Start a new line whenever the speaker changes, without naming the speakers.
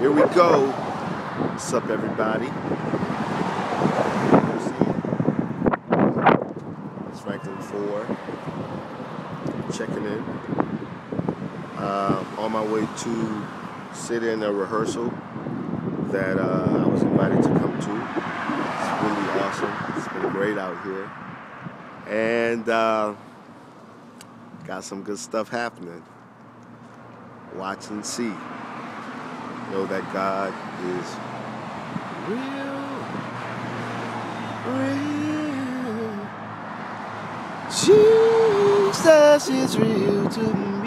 Here we go. What's up, everybody? It's Franklin 4 checking in. On my way to sit in a rehearsal that I was invited to come to. It's really awesome. It's been great out here. And got some good stuff happening. Watch and see. Know that God is real. Jesus is real to me.